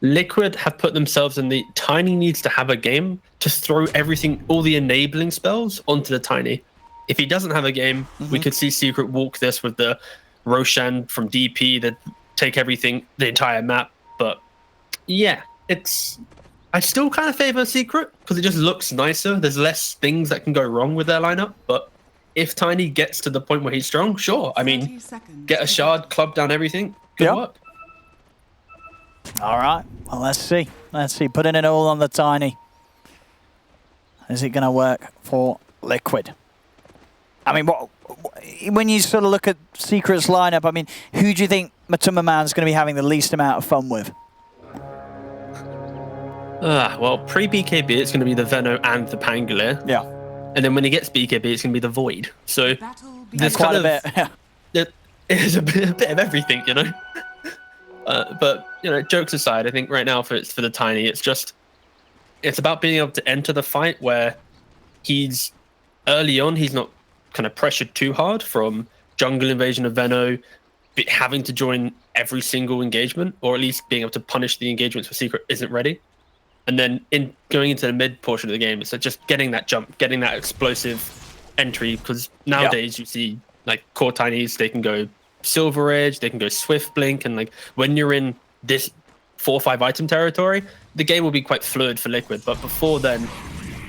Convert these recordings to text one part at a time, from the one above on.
Liquid have put themselves in the Tiny needs to have a game to throw everything, all the enabling spells onto the Tiny. If he doesn't have a game, we could see Secret walk this with the Roshan from DP that take everything, the entire map. But yeah, I still kind of favor Secret because it just looks nicer. There's less things that can go wrong with their lineup. But if Tiny gets to the point where he's strong, sure. I mean, get a shard, club down everything. Good work. All right. Well, let's see. Let's see. Putting it all on the Tiny. Is it going to work for Liquid? I mean, when you sort of look at Secret's lineup, I mean, who do you think Matuma Man's going to be having the least amount of fun with? Well, pre-BKB, it's going to be the Veno and the Pangolier. Yeah. And then when he gets BKB, it's going to be the Void. So there's quite a bit. It is a bit of everything, you know? But, you know, jokes aside, I think right now for the Tiny, it's about being able to enter the fight where early on, he's not kind of pressured too hard from jungle invasion of Veno, having to join every single engagement, or at least being able to punish the engagements for Secret isn't ready. And then going into the mid portion of the game, it's just getting that jump, getting that explosive entry, because nowadays you see like core Tinies, they can go Silver Edge, they can go Swift Blink, and like when you're in this 4 or 5 item territory, the game will be quite fluid for Liquid. But before then,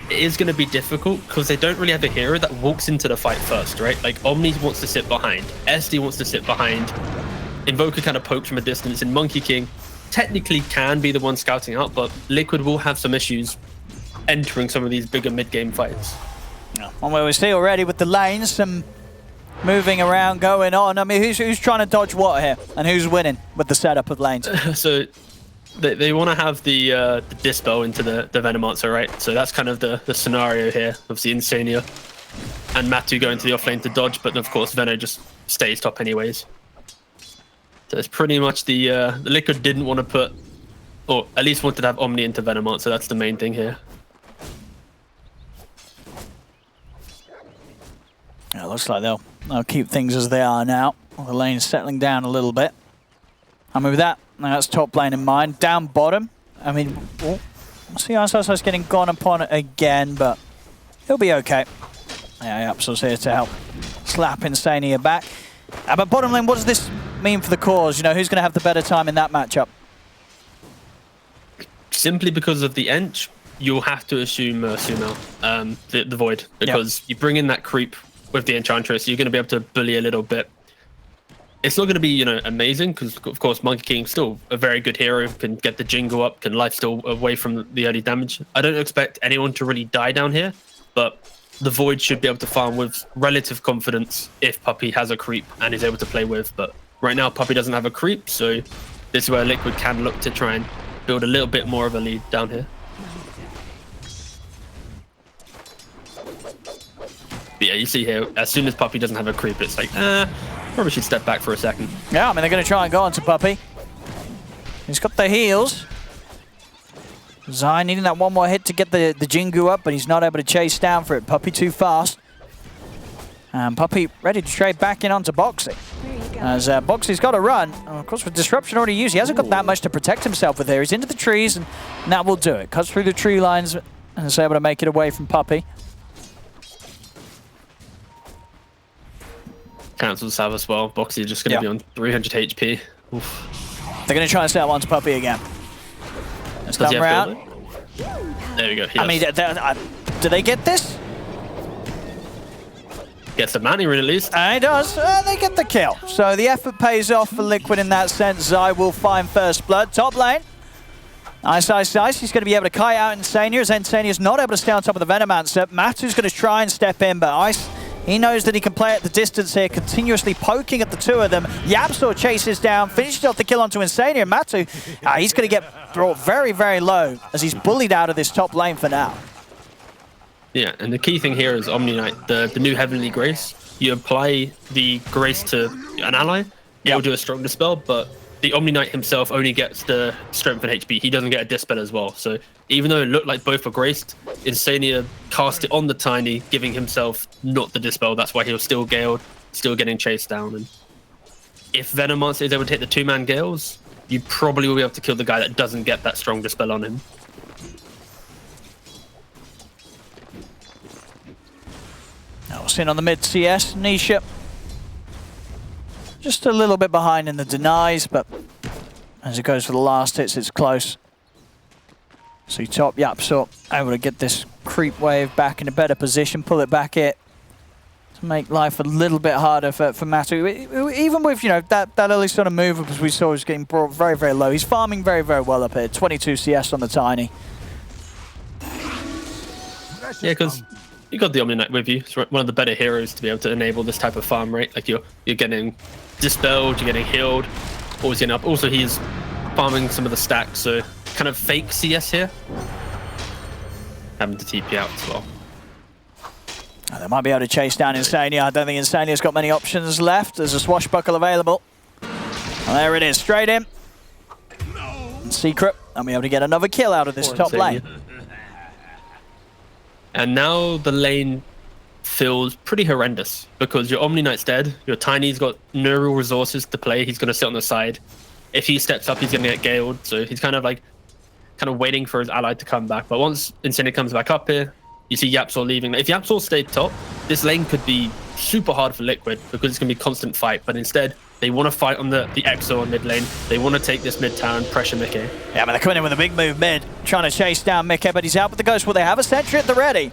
it is going to be difficult because they don't really have a hero that walks into the fight first, right? Like Omni wants to sit behind, SD wants to sit behind, Invoker kind of pokes from a distance, and Monkey King technically can be the one scouting out, but Liquid will have some issues entering some of these bigger mid-game fights. Well, we see already with the lanes, some moving around going on. I mean, who's trying to dodge what here, and who's winning with the setup of lanes? So they want to have the Dispel into the Venomancer, right? So that's kind of the scenario here. Obviously, Insania and Matu go into the off lane to dodge, but of course, Veno just stays top anyways. So it's pretty much the Liquid didn't want to put, or at least wanted to have Omni into Venomancer. So that's the main thing here. It looks like they'll keep things as they are now. The lane's settling down a little bit. I mean, with that, that's top lane in mind. Down bottom, I mean, we'll see Ice's getting gone upon again, but he'll be okay. Yeah, Yapsil's here to help slap Insania back. But bottom lane, what does this mean for the cause? You know, who's going to have the better time in that matchup? Simply because of the Ench, you'll have to assume Sumo, the Void, because you bring in that creep with the Enchantress, you're going to be able to bully a little bit. It's not going to be, you know, amazing, because of course Monkey King's still a very good hero, can get the jingle up, can lifesteal away from the early damage. I don't expect anyone to really die down here, but the Void should be able to farm with relative confidence if Puppey has a creep and is able to play with. But right now Puppey doesn't have a creep, so this is where Liquid can look to try and build a little bit more of a lead down here. But yeah, you see here, as soon as Puppey doesn't have a creep, it's like, probably should step back for a second. Yeah, I mean, they're going to try and go on to Puppey. He's got the heals. Zai needing that one more hit to get the Jingu up, but he's not able to chase down for it. Puppey too fast. And Puppey ready to trade back in onto Boxy. As Boxy's got to run. Of course, with Disruption already used, he hasn't got that much to protect himself with there. He's into the trees, and that will do it. Cuts through the tree lines and is able to make it away from Puppey. Cancels Sav as well. Boxy is just going to be on 300 HP. Oof. They're going to try and set one to Puppey again. Let's come round. There we go. I mean, do they get this? Gets the Manny Rune at least. And he does. They get the kill. So the effort pays off for Liquid in that sense. Zai will find first blood. Top lane. Ice. He's going to be able to kite out Insania, as Insania's not able to stay on top of the Venomancer. Matu's going to try and step in, but Ice, he knows that he can play at the distance here, continuously poking at the two of them. Yapsor chases down, finishes off the kill onto Insania. Matu, he's going to get brought very, very low as he's bullied out of this top lane for now. Yeah, and the key thing here is Omni Knight, the new Heavenly Grace. You apply the Grace to an ally, it'll do a strong dispel, but the Omni Knight himself only gets the strength and HP. He doesn't get a dispel as well. So even though it looked like both were graced, Insania cast it on the Tiny, giving himself not the dispel. That's why he was still Galed, still getting chased down. And if Venomancer is able to hit the 2-man Gales, you probably will be able to kill the guy that doesn't get that strong dispel on him. Now we're seeing on the mid CS, Nisha. Just a little bit behind in the denies, but as it goes for the last hits, it's close. See top Yapsor able to get this creep wave back in a better position, pull it back it to make life a little bit harder for Matu. Even with, you know, that early sort of move as we saw was getting brought very, very low. He's farming very, very well up here. 22 CS on the Tiny. Yeah, because you got the Omni Knight with you. It's one of the better heroes to be able to enable this type of farm, right? Like you're getting dispelled, you're getting healed, always getting up. Also, he's farming some of the stacks, so kind of fake CS here. Having to TP out as well. Oh, they might be able to chase down Insania. I don't think Insania's got many options left. There's a swashbuckle available. Well, there it is, straight in. And Secret, and be able to get another kill out of this top lane. And now the lane feels pretty horrendous because your Omni Knight's dead. Your Tiny's got no real resources to play. He's going to sit on the side. If he steps up, he's going to get galed. So he's kind of waiting for his ally to come back. But once Insania comes back up here, you see Yapsor leaving. If Yapsor stayed top, this lane could be super hard for Liquid because it's going to be a constant fight. But instead, they want to fight on the Exo on mid lane. They want to take this mid tower and pressure Mickey. Yeah, but they're coming in with a big move mid, trying to chase down Mickey, but he's out with the Ghost. Well, they have a sentry at the ready.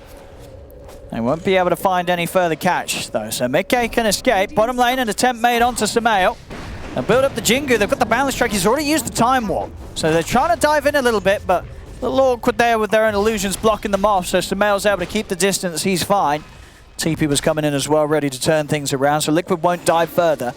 They won't be able to find any further catch, though. So Mickey can escape. Bottom lane, an attempt made onto Samael. They'll build up the Jingu. They've got the balance strike. He's already used the time warp. So they're trying to dive in a little bit, but a little awkward there with their own illusions blocking them off. So Samael's able to keep the distance. He's fine. TP was coming in as well, ready to turn things around. So Liquid won't dive further.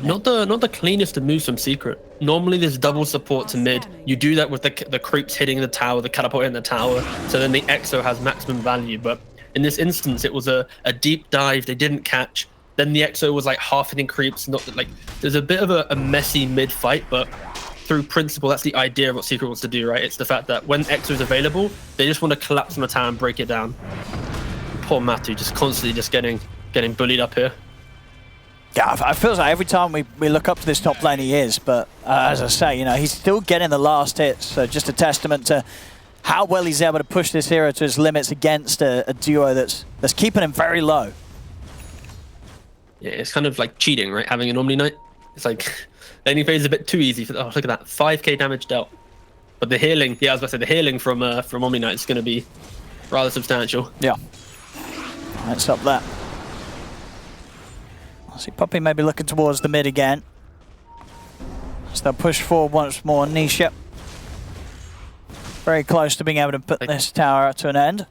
Not the cleanest of moves from Secret. Normally there's double support to mid. You do that with the creeps hitting the tower, the catapult in the tower, so then the Exo has maximum value. But in this instance, it was a deep dive. They didn't catch. Then the Exo was like half hitting creeps. Not like there's a bit of a messy mid fight, but through principle, that's the idea of what Secret wants to do, right? It's the fact that when Exo is available, they just want to collapse on the tower and break it down. Poor Matu just constantly just getting bullied up here. Yeah, I feel like every time we look up to this top lane he is, but as I say, you know, he's still getting the last hits, so just a testament to how well he's able to push this hero to his limits against a duo that's keeping him very low. Yeah, it's kind of like cheating, right? Having an Omni Knight. It's like laning phase is a bit too easy. Oh, look at that, 5k damage dealt. But the healing, yeah, I was about to say, the healing from Omni Knight is going to be rather substantial. Yeah, let's up that. I see Puppey maybe looking towards the mid again. So they'll push forward once more. Nisha very close to being able to put this tower to an end.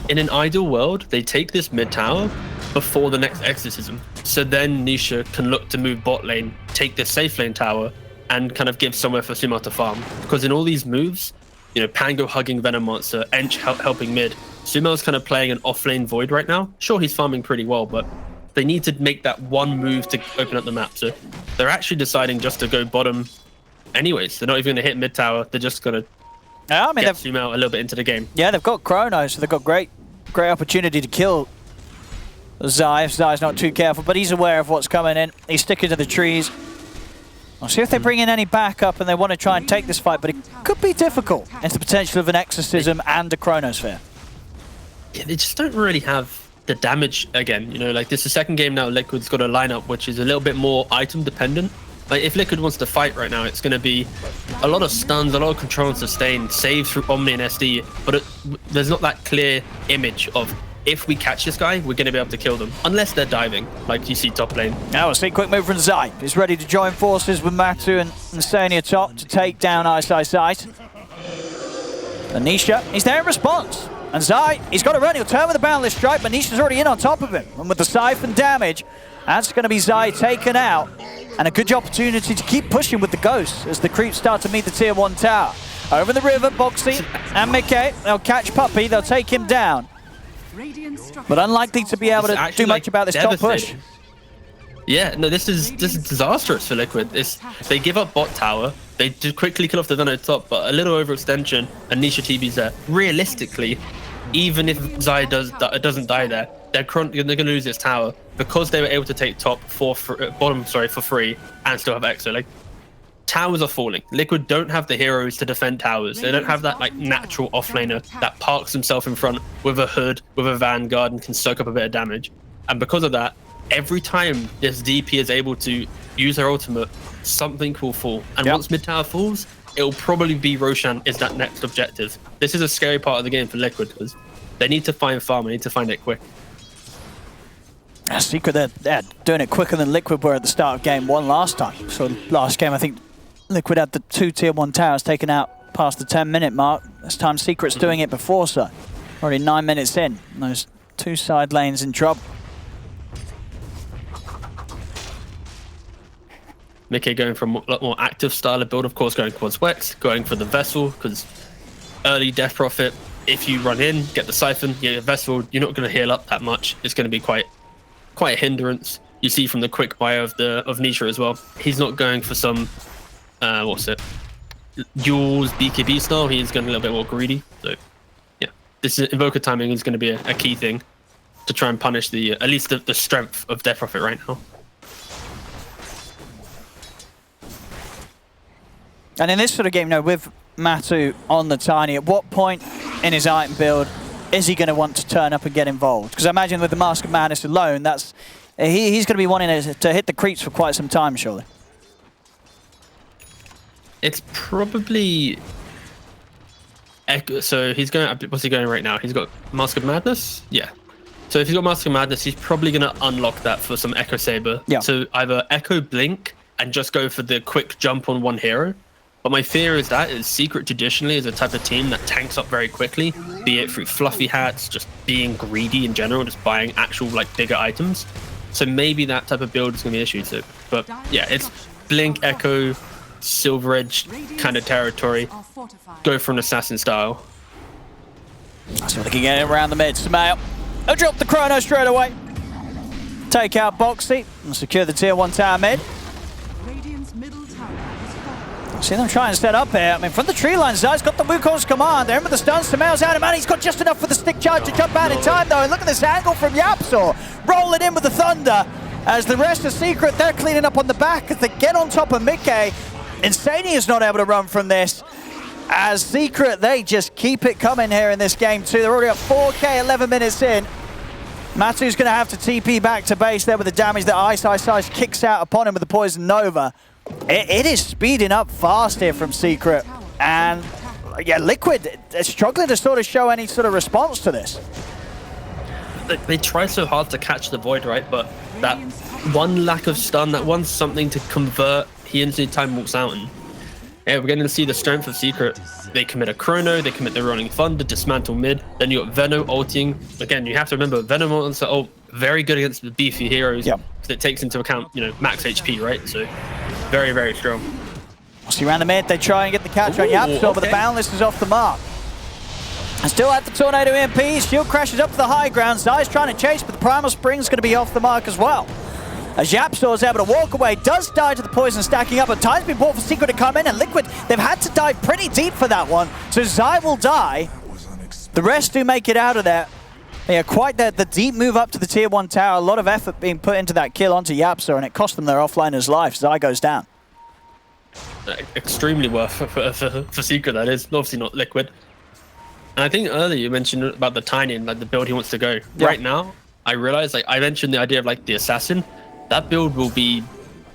In an ideal world, they take this mid tower before the next exorcism. So then Nisha can look to move bot lane, take this safe lane tower, and kind of give somewhere for Sumo to farm. Because in all these moves, you know, Pango hugging Venom Monster, Ench helping mid, Sumo's kind of playing an off-lane Void right now. Sure, he's farming pretty well, but they need to make that one move to open up the map. So they're actually deciding just to go bottom anyways. They're not even going to hit mid tower. They're just going to get Sumo a little bit into the game. Yeah, they've got Chrono, so they've got great opportunity to kill Zai if Zai's not too careful, but he's aware of what's coming in. He's sticking to the trees. I'll see if they bring in any backup and they want to try and take this fight, but it could be difficult. It's the potential of an Exorcism and a Chronosphere. Yeah, they just don't really have the damage again. You know, like this is the second game now Liquid's got a lineup which is a little bit more item dependent. Like if Liquid wants to fight right now, it's going to be a lot of stuns, a lot of control and sustain, saves through Omni and SD, but there's not that clear image of if we catch this guy, we're going to be able to kill them. Unless they're diving, like you see top lane. Now we'll see quick move from Zai. He's ready to join forces with Matu and Insania top to take down Ice. Anisha, he's there in response. And Zai, he's got to run. He'll turn with a Boundless Strike, but Nisha's already in on top of him. And with the Siphon damage, that's going to be Zai taken out. And a good opportunity to keep pushing with the Ghost as the creeps start to meet the Tier 1 tower. Over the river, Boxy and Mickey, they'll catch Puppey, they'll take him down. But unlikely to be able to do much about this top push. Yeah, no, this is disastrous for Liquid. They give up bot tower, they just quickly kill off the Venom top, but a little overextension and Nisha TB's there. Realistically, even if Zai doesn't die there, they're going to lose this tower because they were able to take top bottom for free and still have Exo. Like, towers are falling. Liquid don't have the heroes to defend towers. They don't have that like natural offlaner that parks himself in front with a hood, with a vanguard, and can soak up a bit of damage. And because of that, every time this DP is able to use her ultimate, something will fall. And once mid tower falls, it will probably be Roshan is that next objective. This is a scary part of the game for Liquid because they need to find farm. They need to find it quick. Secret, they're doing it quicker than Liquid were at the start of game 1 last time. So last game, I think Liquid had the 2 tier 1 towers taken out past the 10-minute mark. This time Secret's doing it before, so already 9 minutes in. And those 2 side lanes in trouble. Mickey going for a lot more active style of build, of course, going towards Wex, going for the Vessel, because early Death Prophet, if you run in, get the Siphon, your Vessel, you're not going to heal up that much. It's going to be quite a hindrance. You see from the quick bio of Nisha as well. He's not going for some Jules BKB style. He's going a little bit more greedy. So yeah, this invoker timing is going to be a key thing to try and punish the at least the strength of Death Prophet right now. And in this sort of game, with Matu on the Tiny, at what point in his item build is he going to want to turn up and get involved? Because I imagine with the Mask of Madness alone, he's going to be wanting to hit the creeps for quite some time, surely. It's probably Echo. So he's going. What's he going right now? He's got Mask of Madness. Yeah. So if he's got Mask of Madness, he's probably going to unlock that for some Echo Saber. Yeah. So either Echo Blink and just go for the quick jump on one hero. But my fear is Secret traditionally is a type of team that tanks up very quickly, be it through fluffy hats, just being greedy in general, just buying actual like bigger items. So maybe that type of build is going to be an issue too. But yeah, it's Blink, Echo, Silver Edge kind of territory. Go for an assassin style. So they can get it around the mid. Samael, they'll drop the Chrono straight away. Take out Boxy and secure the tier 1 tower mid. See them try and set up here. I mean, from the tree line, Zai's got the Wukong's command. They're in with the stun. Samael's out of mana. He's got just enough for the stick charge to jump out in time, though. And look at this angle from Yapsor. Roll it in with the Thunder. As the rest of Secret, they're cleaning up on the back as they get on top of Mickey. Insania is not able to run from this. As Secret, they just keep it coming here in this game, too. They're already at 4K, 11 minutes in. Matu's going to have to TP back to base there with the damage that Ice kicks out upon him with the Poison Nova. It is speeding up fast here from Secret, and yeah, Liquid is struggling to sort of show any sort of response to this. They try so hard to catch the Void, right? But that one lack of stun, that one something to convert, he instantly time walks out, and yeah, we're going to see the strength of Secret. They commit a Chrono, they commit the Rolling Thunder, dismantle mid, then you got Veno ulting. Again, you have to remember, Veno ults are very good against the beefy heroes, because it takes into account, max HP, right? So very, very strong. See around the mid, they try and get the catch on Yapsor, but the Boundless is off the mark. And still at the Tornado EMP, Shield crashes up to the high ground. Zai's trying to chase, but the Primal Spring's going to be off the mark as well. As Yapsor is able to walk away, does die to the poison stacking up, but time's been bought for Secret to come in, and Liquid, they've had to dive pretty deep for that one. So Zai will die. The rest do make it out of there. Yeah, quite the deep move up to the tier 1 tower. A lot of effort being put into that kill onto Yapsor, and it cost them their offliner's life. Zai goes down. Extremely worth for Secret, that is. Obviously not Liquid. And I think earlier you mentioned about the Tiny and like the build he wants to go. Yeah. Right now, I realize, I mentioned the idea of like the Assassin. That build will be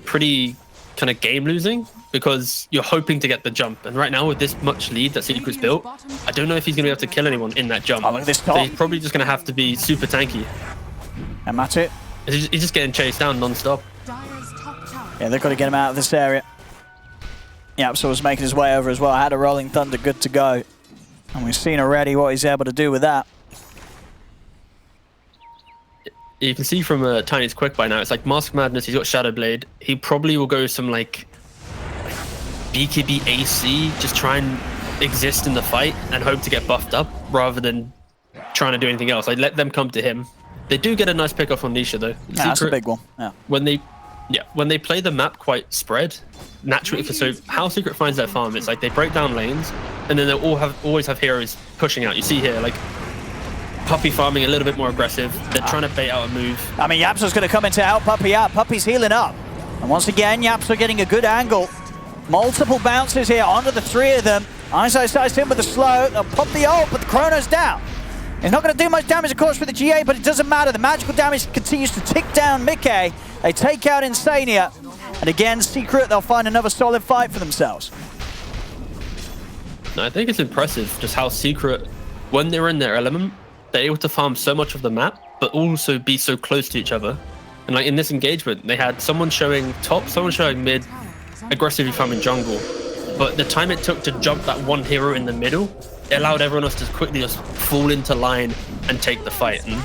pretty kind of game losing because you're hoping to get the jump. And right now with this much lead that Secret's built, I don't know if he's going to be able to kill anyone in that jump. Oh, look at this top. So he's probably just going to have to be super tanky. And that's it. He's just getting chased down non-stop. Yeah, they've got to get him out of this area. Yapsor was making his way over as well. I had a Rolling Thunder good to go. And we've seen already what he's able to do with that. You can see from Tiny's quick by now, it's like Mask of Madness, he's got Shadow Blade. He probably will go some like BKB AC, just try and exist in the fight and hope to get buffed up rather than trying to do anything else. Like let them come to him. They do get a nice pick off on Nisha though. Yeah, that's a big one. Yeah. When they play the map quite spread, naturally, so how Secret finds their farm, it's like they break down lanes and then they'll always have heroes pushing out. You see here, like Puppy farming a little bit more aggressive. They're trying to bait out a move. I mean, Yapso's going to come in to help Puppy out. Puppy's healing up. And once again, Yapso getting a good angle. Multiple bounces here onto the three of them. Ice in with the slow. They'll pop the ult, but the Chrono's down. It's not going to do much damage, of course, for the GA, but it doesn't matter. The magical damage continues to tick down Mickey. They take out Insania. And again, Secret, they'll find another solid fight for themselves. I think it's impressive just how Secret, when they're in their element, they're able to farm so much of the map, but also be so close to each other. And like in this engagement, they had someone showing top, someone showing mid, aggressively farming jungle. But the time it took to jump that one hero in the middle, it allowed everyone else to quickly just fall into line and take the fight. And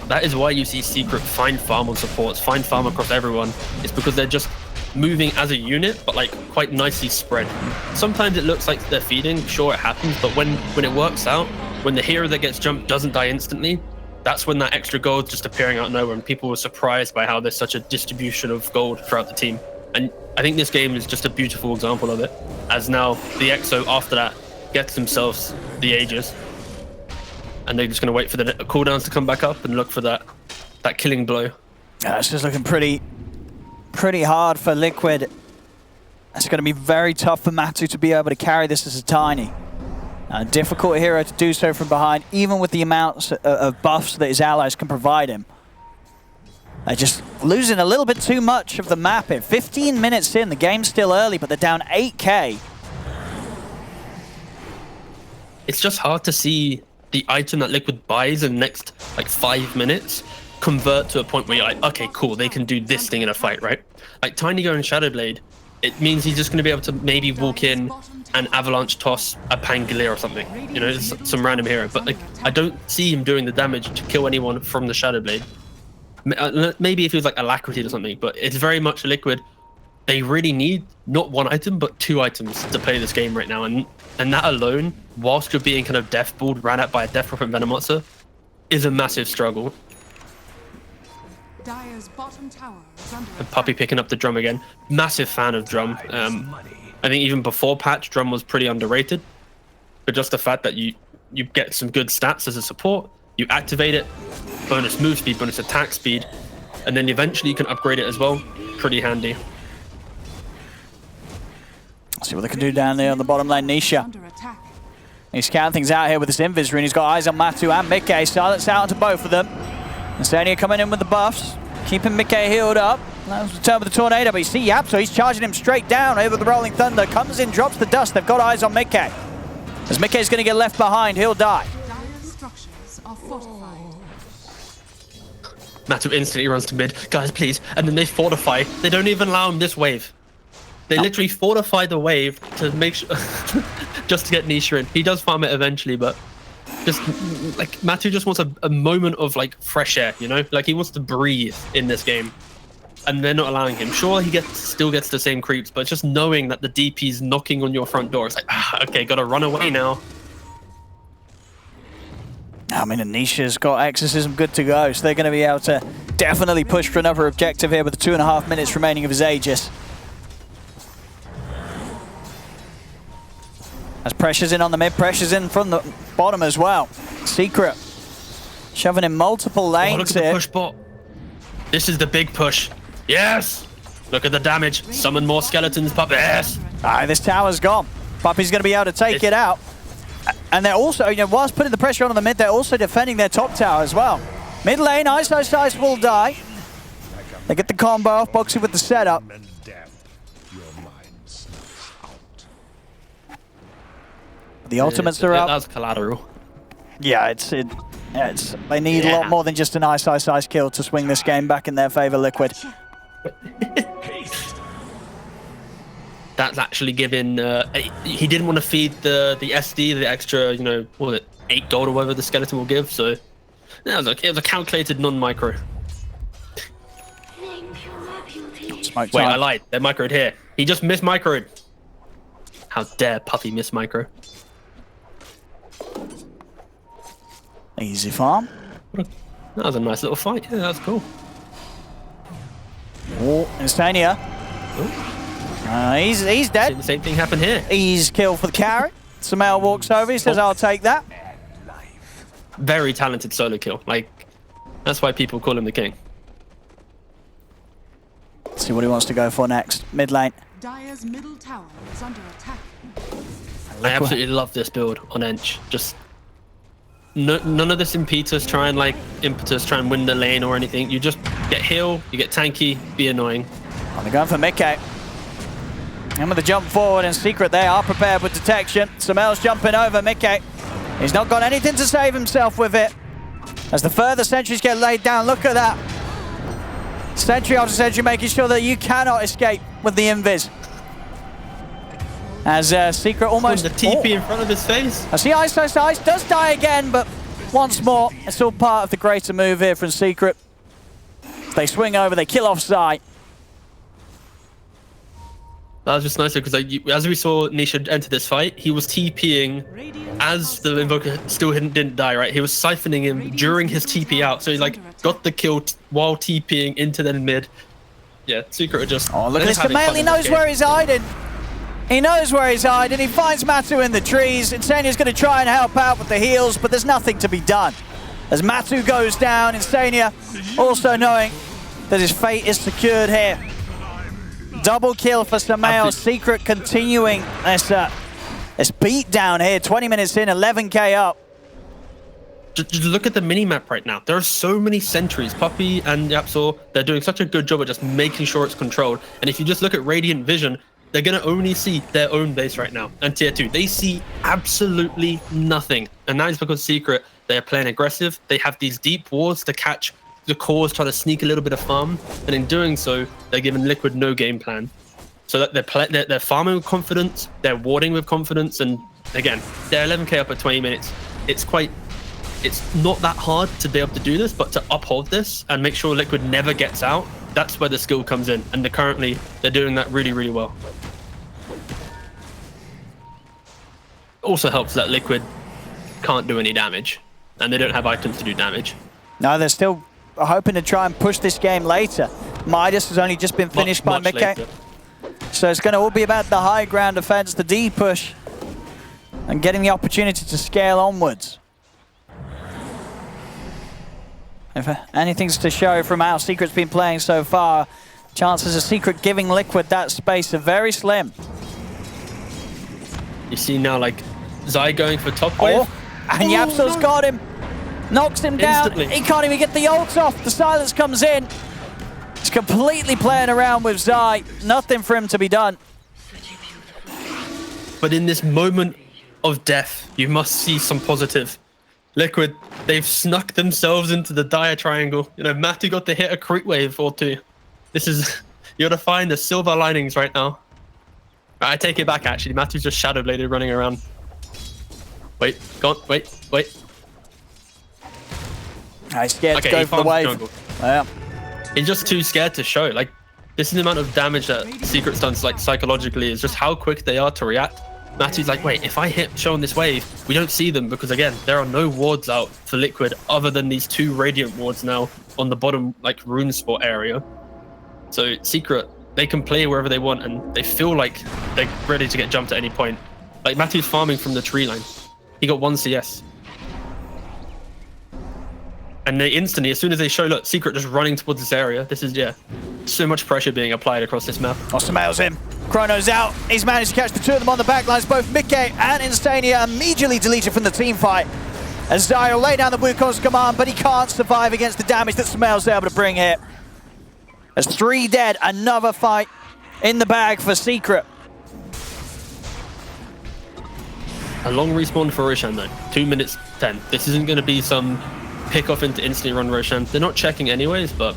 that is why you see Secret find farm on supports, find farm across everyone. It's because they're just moving as a unit, but like quite nicely spread. Sometimes it looks like they're feeding, sure it happens, but when it works out, when the hero that gets jumped doesn't die instantly, that's when that extra gold's just appearing out of nowhere, and people were surprised by how there's such a distribution of gold throughout the team. And I think this game is just a beautiful example of it, as now the EXO after that gets themselves the Aegis, and they're just going to wait for the cooldowns to come back up and look for that killing blow. Yeah, it's just looking pretty hard for Liquid. It's going to be very tough for Matu to be able to carry this as a Tiny. A difficult hero to do so from behind, even with the amounts of buffs that his allies can provide him. They're just losing a little bit too much of the map here. 15 minutes in, the game's still early, but they're down 8k. It's just hard to see the item that Liquid buys in the next like 5 minutes convert to a point where you're like, okay, cool, they can do this thing in a fight, right? Like Tiny going Shadowblade, it means he's just going to be able to maybe walk in and avalanche toss a Pangolier or something, you know, some random hero. But like, I don't see him doing the damage to kill anyone from the Shadowblade. Maybe if he was like Alacrity or something, but it's very much Liquid. They really need not one item, but 2 items to play this game right now. And that alone, whilst you're being kind of death balled, ran at by a Death Prophet Venomonster, is a massive struggle. Dire's bottom tower is under And Puppy picking up the drum again. Massive fan of drum. I think even before patch, drum was pretty underrated. But just the fact that you get some good stats as a support, you activate it, bonus move speed, bonus attack speed, and then eventually you can upgrade it as well. Pretty handy. See what they can do down there on the bottom lane. Nisha. under attack. He's counting things out here with his invis rune. He's got eyes on Matu and Mickey. Silence out to both of them. Insania coming in with the buffs, keeping Mickey healed up. That was the turn with the Tornado, but you see Yapso, he's charging him straight down over the Rolling Thunder. Comes in, drops the dust. They've got eyes on Mickey. As Mickey's going to get left behind, he'll die. Dire's structures are fortified. Matu instantly runs to mid. Guys, please. And then they fortify. They don't even allow him this wave. They literally fortify the wave to make sure, just to get Nisha in. He does farm it eventually, but just like Matu just wants a moment of like fresh air, you know? Like he wants to breathe in this game. And they're not allowing him. Sure, he still gets the same creeps, but just knowing that the DP's knocking on your front door, it's like, okay, gotta run away now. I mean, Anisha's got Exorcism good to go, so they're going to be able to definitely push for another objective here with the 2.5 minutes remaining of his Aegis. As pressure's in on the mid, pressure's in from the bottom as well. Secret shoving in multiple lanes look at here. the push bot. This is the big push. Yes! Look at the damage. Summon more skeletons, Puppy. Yes! This tower's gone. Puppy's going to be able to take it out. And they're also, you know, whilst putting the pressure on the mid, they're also defending their top tower as well. Mid lane, Ice will die. They get the combo off, Boxy with the setup. The ultimates are up. That's collateral. Yeah, they need a lot more than just an Ice kill to swing this game back in their favor, Liquid. That's actually given. He didn't want to feed the SD, the extra, you know, what was it, 8 gold or whatever the skeleton will give. So yeah, it was a calculated non-micro. Smoke Wait, time. I lied. They're microed here. He just missed microed. How dare Puppy miss micro? Easy farm. That was a nice little fight. Yeah, that's cool. Oh, Insania. He's See dead. the same thing happen here. He's killed for the carry. Samel walks over, he says, I'll take that. very talented solo kill. Like, that's why people call him the king. Let's see what he wants to go for next. Mid lane. Dire's middle tower is under attack. I absolutely love this build on Ench. Just none of this impetus, try and win the lane or anything. You just get heal, you get tanky, be annoying. And they're going for Mickey. And with the jump forward and Secret, they are prepared with detection. Samel's jumping over Mickey. He's not got anything to save himself with it. As the further sentries get laid down, look at that. Sentry after sentry making sure that you cannot escape with the invis. As Secret almost... The TP in front of his face. I see Ice does die again, but once more, it's all part of the greater move here from Secret. They swing over, they kill off Zai. That was just nicer because as we saw Nisha enter this fight, he was TPing as the Invoker still didn't die, right? He was siphoning him during his TP out. So he like got the kill while TPing into the mid. Yeah, Secret are just... Oh, look at this. Kamale, he knows where he's hiding. He knows where he's hiding. He finds Matu in the trees. Insania's going to try and help out with the heals, but there's nothing to be done. As Matu goes down, Insania also knowing that his fate is secured here. Double kill for Sameo. Secret continuing this beat down here. 20 minutes in, 11k up. Just look at the mini-map right now. There are so many sentries. Puppy and Yapsor, they're doing such a good job at just making sure it's controlled. And if you just look at Radiant Vision, they're going to only see their own base right now. And tier 2, they see absolutely nothing. And that is because Secret, they're playing aggressive. They have these deep wards to catch the cores, trying to sneak a little bit of farm. And in doing so, they're giving Liquid no game plan. So that they're farming with confidence, they're warding with confidence. And again, they're 11k up at 20 minutes. It's not that hard to be able to do this, but to uphold this and make sure Liquid never gets out, that's where the skill comes in. And they're doing that really, really well. Also helps that Liquid can't do any damage, and they don't have items to do damage. No, they're still hoping to try and push this game later. Midas has only just been finished by Mickey. So it's going to all be about the high ground defense, the D push, and getting the opportunity to scale onwards. If anything's to show from how Secret's been playing so far, chances of Secret giving Liquid that space are very slim. You see now, like, Zai going for top wave. And Yapso's got him. Knocks him Instantly. down. He can't even get the ult off. The silence comes in. He's completely playing around with Zai. Nothing for him to be done. But in this moment of death, you must see some positive. Liquid, they've snuck themselves into the dire triangle. You know, Matu got to hit a creep wave or two. This is... You gotta find the silver linings right now. I take it back, actually. Matu's just shadow bladed running around. Wait, go on, wait. He's scared to go for the wave. Yeah. He's just too scared to show. Like, this is the amount of damage that Secret's done, like, psychologically, is just how quick they are to react. Matu's like, wait, if I hit show on this wave, we don't see them because, again, there are no wards out for Liquid other than these 2 Radiant wards now on the bottom, like, rune spot area. So Secret, they can play wherever they want, and they feel like they're ready to get jumped at any point. Like, Matu's farming from the tree line. He got 1 CS. And they instantly, as soon as they show, look, Secret just running towards this area. This is, yeah, so much pressure being applied across this map. Ostermail's in. Chrono's out. He's managed to catch the 2 of them on the backlines. Both Mickey and Instania immediately deleted from the team fight. As Zai will lay down the blue course command, but he can't survive against the damage that Smail's able to bring here. As 3 dead, another fight in the bag for Secret. A long respawn for Roshan though, 2 minutes 10. This isn't going to be some pick off into instantly run Roshan. They're not checking anyways, but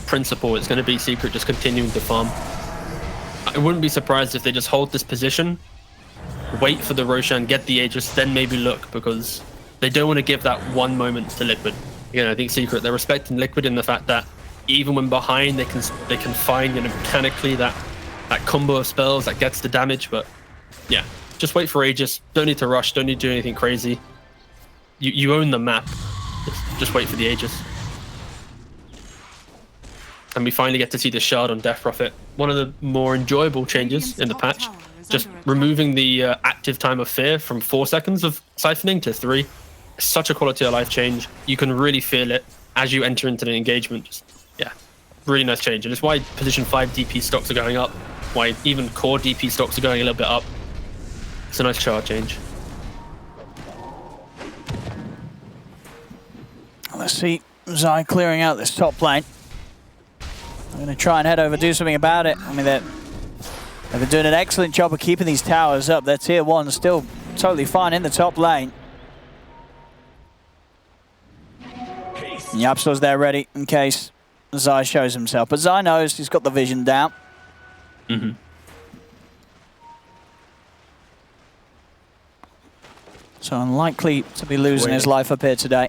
principle, it's going to be Secret just continuing to farm. I wouldn't be surprised if they just hold this position, wait for the Roshan, get the Aegis, then maybe look, because they don't want to give that one moment to Liquid. Again, I think Secret, they're respecting Liquid in the fact that even when behind, they can find, you know, mechanically that combo of spells that gets the damage. But yeah, just wait for Aegis. Don't need to rush. Don't need to do anything crazy. You own the map. Just wait for the Aegis. And we finally get to see the shard on Death Prophet. One of the more enjoyable changes in the patch. Just removing the active time of fear from 4 seconds of siphoning to 3. such a quality of life change. You can really feel it as you enter into the engagement. Just, yeah, really nice change. And it's why position 5 DP stocks are going up, why even core DP stocks are going a little bit up. It's a nice chart change. Let's see Zai clearing out this top lane. I'm going to try and head over, do something about it. I mean, they've been doing an excellent job of keeping these towers up. Their tier 1 still totally fine in the top lane. And Yapstor's there ready in case Zai shows himself. But Zai knows he's got the vision down. Mm-hmm. So unlikely to be losing his life up here today.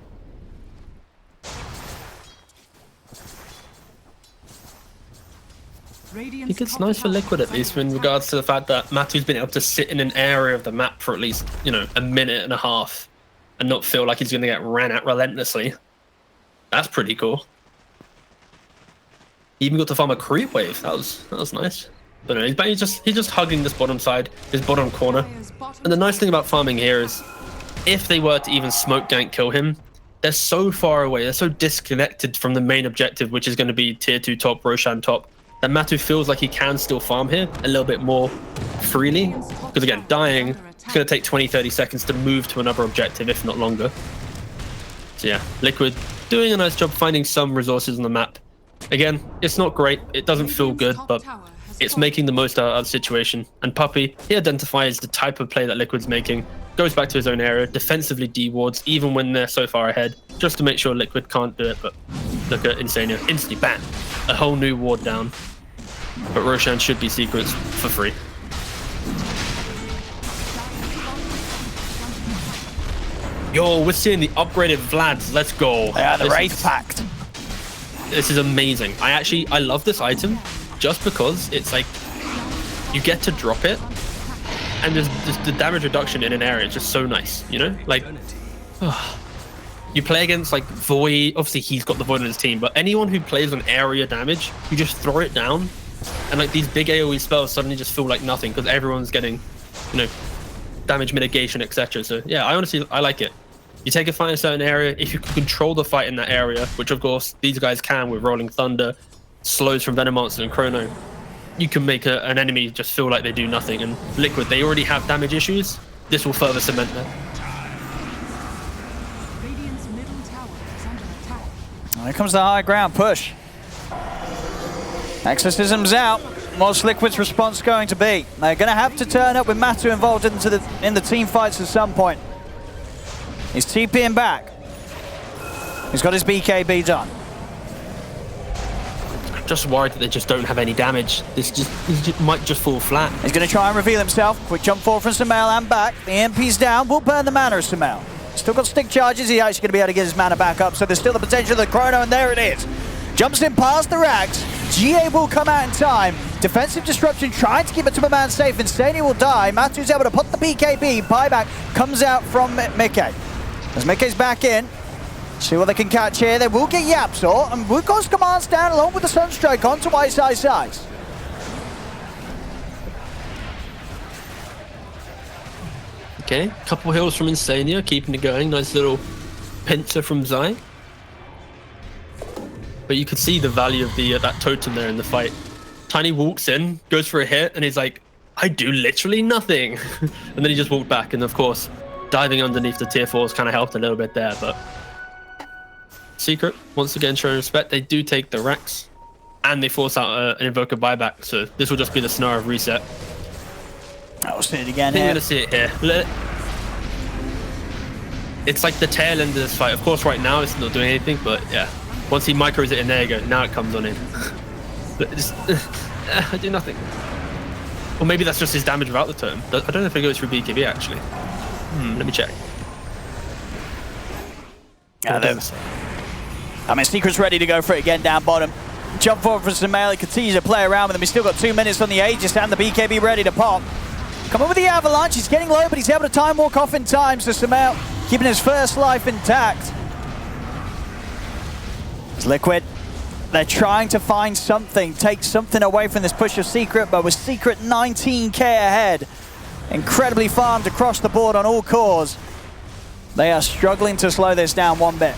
I think it's nice for Liquid at least in regards to the fact that Matu's been able to sit in an area of the map for at least, you know, a minute and a half and not feel like he's going to get ran at relentlessly. That's pretty cool. He even got to farm a creep wave. That was nice. But no, he's just hugging this bottom side, his bottom corner. And the nice thing about farming here is if they were to even smoke gank kill him, they're so far away, they're so disconnected from the main objective, which is going to be tier 2 top, Roshan top, that Matu feels like he can still farm here a little bit more freely. Because again, dying, it's going to take 20-30 seconds to move to another objective, if not longer. So yeah, Liquid doing a nice job finding some resources on the map. Again, it's not great, it doesn't feel good, but it's making the most out of the situation. And Puppey, he identifies the type of play that Liquid's making, goes back to his own area, defensively dewards, even when they're so far ahead, just to make sure Liquid can't do it. But look at Insania, instantly bam, a whole new ward down. But Roshan should be secrets for free. Yo, we're seeing the upgraded Vlads, let's go. Yeah, the Wraith Pact. This is amazing. I love this item just because it's like you get to drop it and there's the damage reduction in an area is just so nice, you know? Like, you play against like Void, obviously he's got the Void on his team, but anyone who plays on area damage, you just throw it down and like these big AoE spells suddenly just feel like nothing because everyone's getting, you know, damage mitigation, etc. So yeah, I like it. You take a fight in a certain area, if you can control the fight in that area, which of course these guys can with Rolling Thunder, slows from Venomancer and Chrono, you can make an enemy just feel like they do nothing. And Liquid, they already have damage issues. This will further cement that. Radiant's middle tower is under attack. Here comes the high ground push. Exorcism's out. What's Liquid's response going to be? They're going to have to turn up with Matu involved in the team fights at some point. He's TPing back. He's got his BKB done. I'm just worried that they just don't have any damage. This might just fall flat. He's going to try and reveal himself. Quick jump forward from Sumail and back. The EMP's down. Will burn the mana of Sumail. Still got stick charges. He's actually going to be able to get his mana back up. So there's still the potential of the Chrono, and there it is. Jumps in past the Rags. GA will come out in time. Defensive disruption trying to keep it to a man safe. Insania will die. Matu's able to put the BKB. Buyback comes out from Mickey. As Mickey's back in, see what they can catch here. They will get Yapstor, and Wood goes commands down along with the Sunstrike onto Ice. Okay, couple heals from Insania, keeping it going. Nice little pincer from Zai. But you could see the value of that totem there in the fight. Tiny walks in, goes for a hit, and he's like, I do literally nothing. And then he just walked back, and of course, diving underneath the tier 4s kind of helped a little bit there, but Secret, once again showing respect, they do take the Rex, and they force out an Invoker buyback, so this will just be the scenario of reset. I'll see it again I think here. I'm going to see it here. It's like the tail end of this fight. Of course, right now it's not doing anything, but yeah. Once he micros it in, there you go. Now it comes on in. But just, I do nothing. Or maybe that's just his damage without the totem. I don't know if it goes through BKB, actually. Let me check. I mean, Secret's ready to go for it again down bottom. Jump forward for Sumail. He continues to play around with him. He's still got 2 minutes on the Aegis and the BKB ready to pop. Coming with the Avalanche. He's getting low, but he's able to time walk off in time. So Sumail keeping his first life intact. It's Liquid. They're trying to find something, take something away from this push of Secret, but with Secret 19k ahead. Incredibly farmed across the board on all cores. They are struggling to slow this down one bit.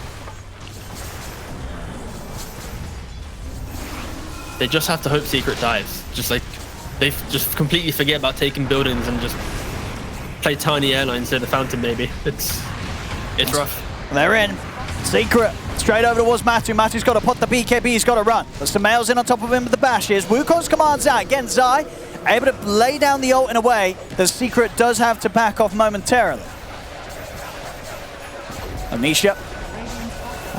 They just have to hope Secret dives. Just like, they just completely forget about taking buildings and just play tiny airlines instead of Fountain, maybe. It's rough. They're in. Secret straight over towards Matu. Matu's got to put the BKB, he's got to run. But Sumail's in on top of him with the bashes. Wukong's commands out. Again, Zai able to lay down the ult in a way that Secret does have to back off momentarily. Anisha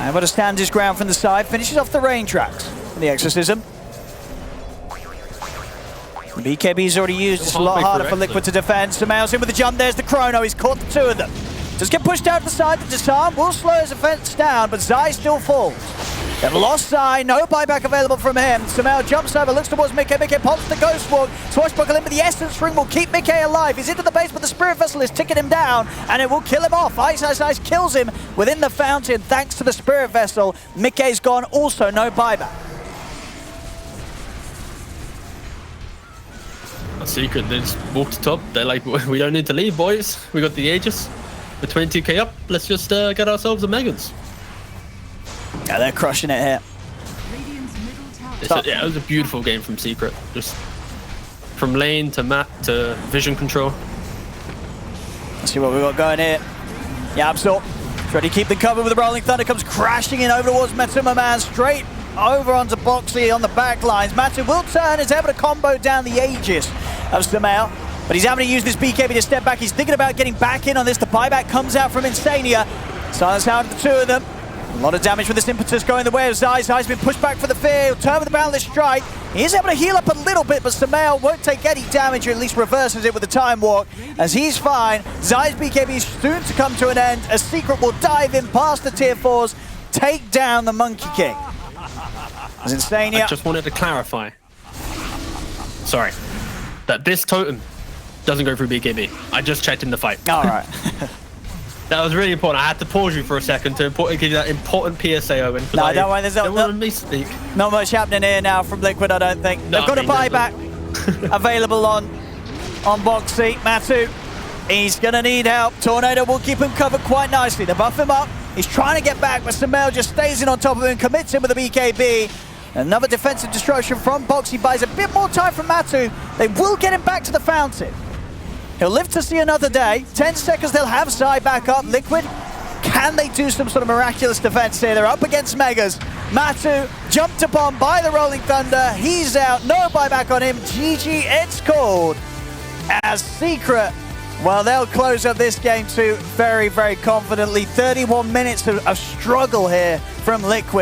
able to stand his ground from the side, finishes off the rain tracks for the Exorcism. The BKB's already used, it's a lot harder for Liquid to defend. Sumail's in with the jump, there's the chrono, he's caught the two of them. Does get pushed out to the side, the disarm will slow his offense down, but Zai still falls. They've lost Zai, no buyback available from him. Sumail jumps over, looks towards Mickey, Mickey pops the Ghost Walk. Swashbuckle in, but the Essence Ring will keep Mickey alive. He's into the base, but the Spirit Vessel is ticking him down, and it will kill him off. Ice Ice Ice kills him within the fountain, thanks to the Spirit Vessel. Mickey's gone, also no buyback. Secret, they just walk to top. They're like, we don't need to leave, boys. We got the Aegis. We're 22k up. Let's just get ourselves a Megans. Yeah, they're crushing it here. Yeah, it was a beautiful game from Secret. Just from lane to map to vision control. Let's see what we've got going here. Yeah, Absol ready to keep the cover with the Rolling Thunder. Comes crashing in over towards Matsuma Man. Straight over onto Boxy on the back lines. Matu will turn, is able to combo down the Aegis of Sumail, but he's having to use this BKB to step back. He's thinking about getting back in on this. The buyback comes out from Insania. Silence out of the two of them. A lot of damage with this impetus going the way of Zai. Zai's been pushed back for the field. Turn with the Boundless Strike. He is able to heal up a little bit, but Sumail won't take any damage, or at least reverses it with the Time Walk, as he's fine. Zai's BKB is soon to come to an end, as Secret will dive in past the tier 4s, take down the Monkey King. As Insania. I just wanted to clarify. Sorry. That this totem doesn't go through BKB. I just checked in the fight. All right. That was really important. I had to pause you for a second to give you that important PSA, Owen. No, don't worry. There's not much happening here now from Liquid, I don't think. They've got a buyback available on Boxy. Matu, he's going to need help. Tornado will keep him covered quite nicely. They buff him up. He's trying to get back, but Sumail just stays in on top of him, commits him with a BKB. Another defensive destruction from Boxy buys a bit more time from Matu. They will get him back to the fountain. He'll live to see another day. 10 seconds, they'll have Zai back up. Liquid, can they do some sort of miraculous defense here? They're up against Megas. Matu jumped upon by the Rolling Thunder. He's out, no buyback on him. GG, it's called. As Secret, well, they'll close up this game too very, very confidently. 31 minutes of struggle here from Liquid.